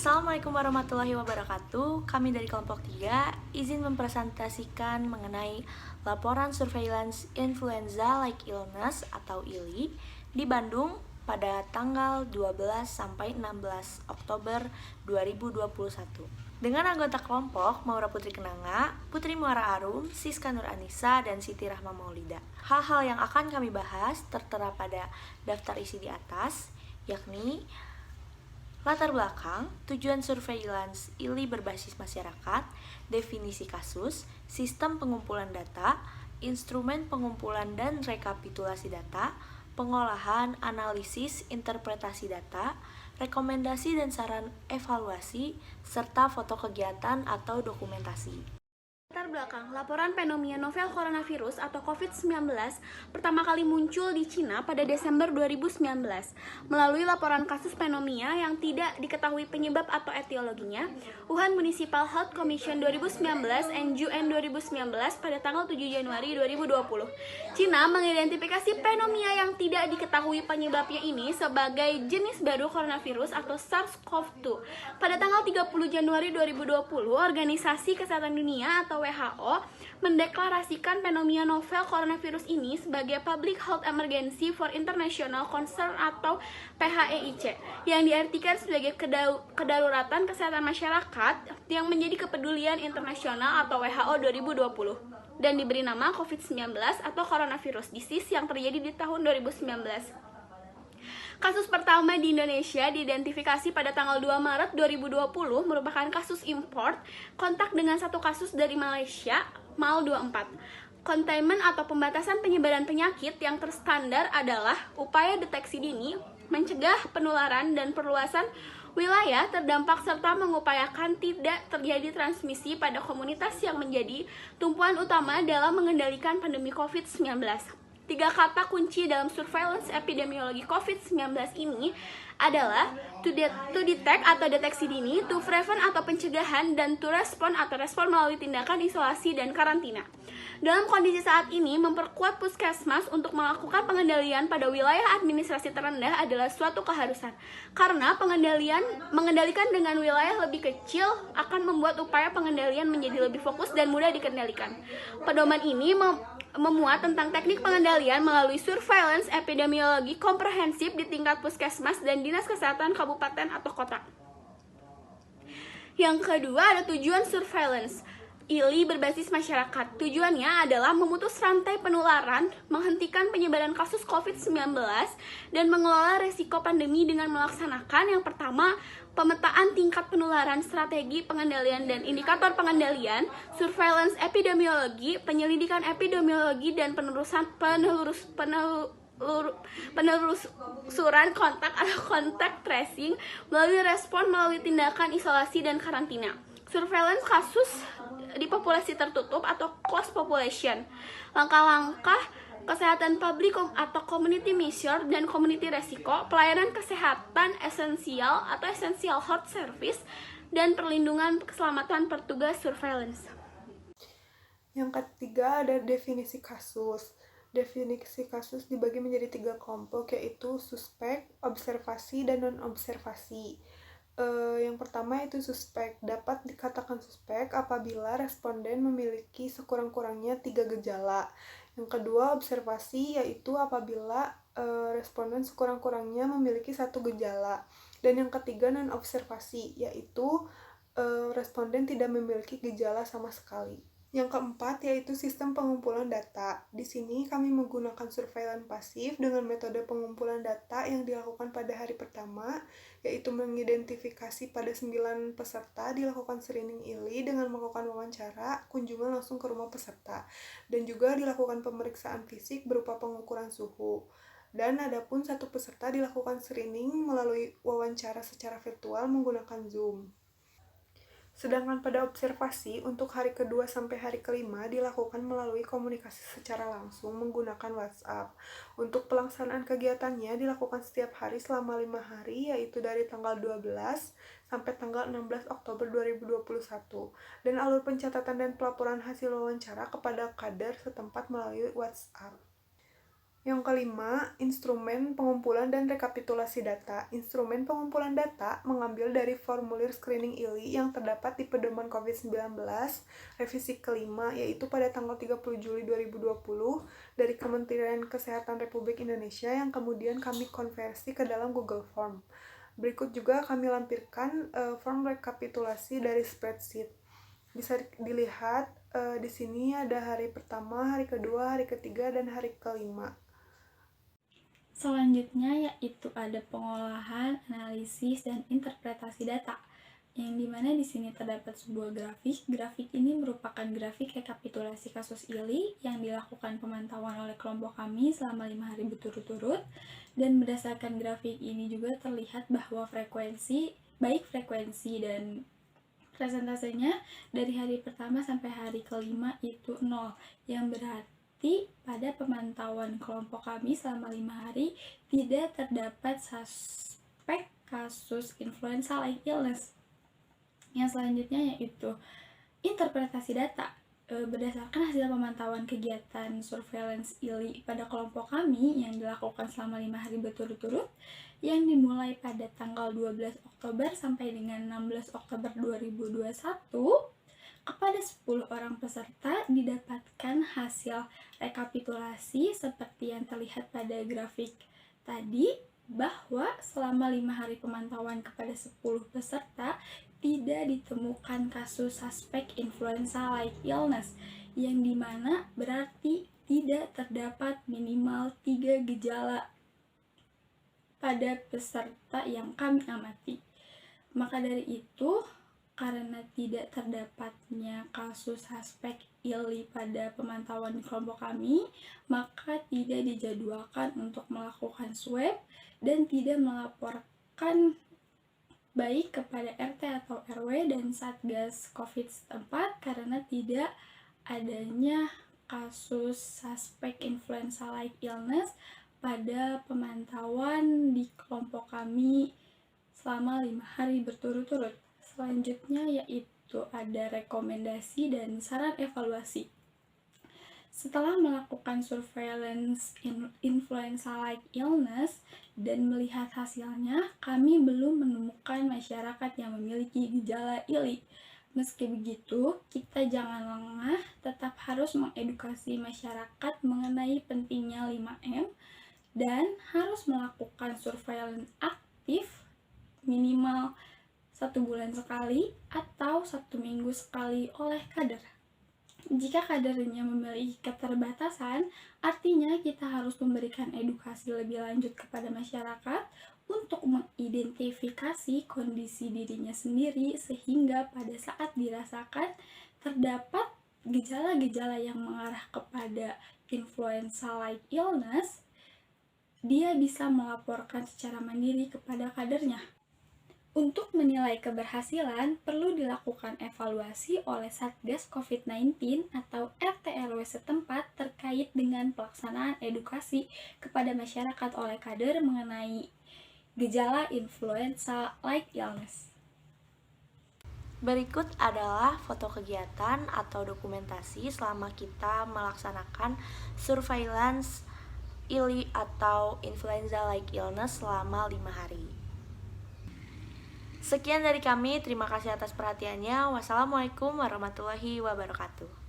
Assalamualaikum warahmatullahi wabarakatuh. Kami dari kelompok 3 izin mempresentasikan mengenai laporan surveillance influenza like illness atau ILI di Bandung pada tanggal 12 sampai 16 Oktober 2021. Dengan anggota kelompok Maura Putri Kenanga, Putri Muara Arum, Siska Nur Anissa, dan Siti Rahma Maulida. Hal-hal yang akan kami bahas tertera pada daftar isi di atas, yakni latar belakang, tujuan surveillance ILI berbasis masyarakat, definisi kasus, sistem pengumpulan data, instrumen pengumpulan dan rekapitulasi data, pengolahan, analisis, interpretasi data, rekomendasi dan saran evaluasi, serta foto kegiatan atau dokumentasi. Latar belakang, laporan pneumonia novel coronavirus atau COVID-19 pertama kali muncul di Cina pada Desember 2019 melalui laporan kasus pneumonia yang tidak diketahui penyebab atau etiologinya. Wuhan Municipal Health Commission 2019 NJUN 2019 pada tanggal 7 Januari 2020. Cina mengidentifikasi pneumonia yang tidak diketahui penyebabnya ini sebagai jenis baru coronavirus atau SARS-CoV-2. Pada tanggal 30 Januari 2020, Organisasi Kesehatan Dunia atau WHO mendeklarasikan pneumonia novel coronavirus ini sebagai Public Health Emergency for International Concern atau PHEIC, yang diartikan sebagai kedaruratan kesehatan masyarakat yang menjadi kepedulian internasional atau WHO 2020 dan diberi nama COVID-19 atau coronavirus disease yang terjadi di tahun 2019. Kasus pertama di Indonesia diidentifikasi pada tanggal 2 Maret 2020 merupakan kasus import kontak dengan satu kasus dari Malaysia, MAL24. Containment atau pembatasan penyebaran penyakit yang terstandar adalah upaya deteksi dini, mencegah penularan dan perluasan wilayah terdampak serta mengupayakan tidak terjadi transmisi pada komunitas yang menjadi tumpuan utama dalam mengendalikan pandemi COVID-19. 3 kata kunci dalam surveillance epidemiologi COVID-19 ini adalah to detect atau deteksi dini, to prevent atau pencegahan, dan to respond atau respon melalui tindakan isolasi dan karantina. Dalam kondisi saat ini, memperkuat puskesmas untuk melakukan pengendalian pada wilayah administrasi terendah adalah suatu keharusan. Karena mengendalikan dengan wilayah lebih kecil akan membuat upaya pengendalian menjadi lebih fokus dan mudah dikendalikan. Pedoman ini memuat tentang teknik pengendalian melalui surveillance epidemiologi komprehensif di tingkat puskesmas dan dinas kesehatan kabupaten atau kota. Yang kedua ada tujuan surveillance ILI berbasis masyarakat. Tujuannya adalah memutus rantai penularan, menghentikan penyebaran kasus COVID-19, dan mengelola resiko pandemi dengan melaksanakan yang pertama, pemetaan tingkat penularan, strategi pengendalian dan indikator pengendalian, surveillance epidemiologi, penyelidikan epidemiologi, dan penelusuran kontak atau kontak tracing melalui tindakan isolasi dan karantina. Surveillance kasus di populasi tertutup atau closed population. Langkah-langkah kesehatan publik atau community measure dan community resiko, pelayanan kesehatan esensial atau essential health service, dan perlindungan keselamatan petugas surveillance. Yang ketiga ada definisi kasus. Definisi kasus dibagi menjadi 3 kelompok, yaitu suspek, observasi, dan non-observasi. Yang pertama itu suspek. Dapat dikatakan suspek apabila responden memiliki sekurang-kurangnya 3 gejala. Yang kedua observasi, yaitu apabila responden sekurang-kurangnya memiliki 1 gejala. Dan yang ketiga non-observasi, yaitu responden tidak memiliki gejala sama sekali. Yang keempat yaitu sistem pengumpulan data. Di sini kami menggunakan surveillance pasif dengan metode pengumpulan data yang dilakukan pada hari pertama, yaitu mengidentifikasi pada 9 peserta, dilakukan screening ILI dengan melakukan wawancara, kunjungan langsung ke rumah peserta, dan juga dilakukan pemeriksaan fisik berupa pengukuran suhu. Dan adapun 1 peserta dilakukan screening melalui wawancara secara virtual menggunakan Zoom. Sedangkan pada observasi, untuk hari kedua sampai hari kelima dilakukan melalui komunikasi secara langsung menggunakan WhatsApp. Untuk pelaksanaan kegiatannya dilakukan setiap hari selama 5 hari, yaitu dari tanggal 12 sampai tanggal 16 Oktober 2021. Dan alur pencatatan dan pelaporan hasil wawancara kepada kader setempat melalui WhatsApp. Yang kelima, instrumen pengumpulan dan rekapitulasi data. Instrumen pengumpulan data mengambil dari formulir screening ILI yang terdapat di pedoman COVID-19 revisi kelima, yaitu pada tanggal 30 Juli 2020 dari Kementerian Kesehatan Republik Indonesia yang kemudian kami konversi ke dalam Google Form. Berikut juga kami lampirkan form rekapitulasi dari spreadsheet. Bisa dilihat di sini ada hari pertama, hari kedua, hari ketiga, dan hari kelima. Selanjutnya yaitu ada pengolahan, analisis, dan interpretasi data. Yang dimana di sini terdapat sebuah grafik. Grafik ini merupakan grafik rekapitulasi kasus ILI yang dilakukan pemantauan oleh kelompok kami selama 5 hari berturut-turut. Dan berdasarkan grafik ini juga terlihat bahwa frekuensi dan presentasenya dari hari pertama sampai hari kelima itu 0, yang berarti pada pemantauan kelompok kami selama 5 hari tidak terdapat suspek kasus influenza like illness. Yang selanjutnya yaitu interpretasi data. Berdasarkan hasil pemantauan kegiatan surveillance ILI pada kelompok kami yang dilakukan selama 5 hari berturut-turut, yang dimulai pada tanggal 12 Oktober sampai dengan 16 Oktober 2021, kepada 10 orang peserta didapatkan hasil rekapitulasi seperti yang terlihat pada grafik tadi, bahwa selama 5 hari pemantauan kepada 10 peserta tidak ditemukan kasus suspek influenza like illness, yang dimana berarti tidak terdapat minimal 3 gejala pada peserta yang kami amati. Maka dari itu, karena tidak terdapatnya kasus suspek ILI pada pemantauan di kelompok kami, maka tidak dijadwalkan untuk melakukan swab dan tidak melaporkan baik kepada RT atau RW dan Satgas COVID setempat karena tidak adanya kasus suspek influenza like illness pada pemantauan di kelompok kami selama 5 hari berturut-turut. Selanjutnya yaitu ada rekomendasi dan saran evaluasi. Setelah melakukan surveillance influenza like illness dan melihat hasilnya, kami belum menemukan masyarakat yang memiliki gejala ILI. Meski begitu, kita jangan lengah, tetap harus mengedukasi masyarakat mengenai pentingnya 5M dan harus melakukan surveillance aktif minimal 1 bulan sekali atau 1 minggu sekali oleh kader. Jika kadernya memiliki keterbatasan, artinya kita harus memberikan edukasi lebih lanjut kepada masyarakat untuk mengidentifikasi kondisi dirinya sendiri sehingga pada saat dirasakan terdapat gejala-gejala yang mengarah kepada influenza like illness, dia bisa melaporkan secara mandiri kepada kadernya. Untuk menilai keberhasilan, perlu dilakukan evaluasi oleh Satgas COVID-19 atau RT RW setempat terkait dengan pelaksanaan edukasi kepada masyarakat oleh kader mengenai gejala influenza like illness. Berikut adalah foto kegiatan atau dokumentasi selama kita melaksanakan surveillance ILI atau influenza like illness selama 5 hari. Sekian dari kami, terima kasih atas perhatiannya. Wassalamualaikum warahmatullahi wabarakatuh.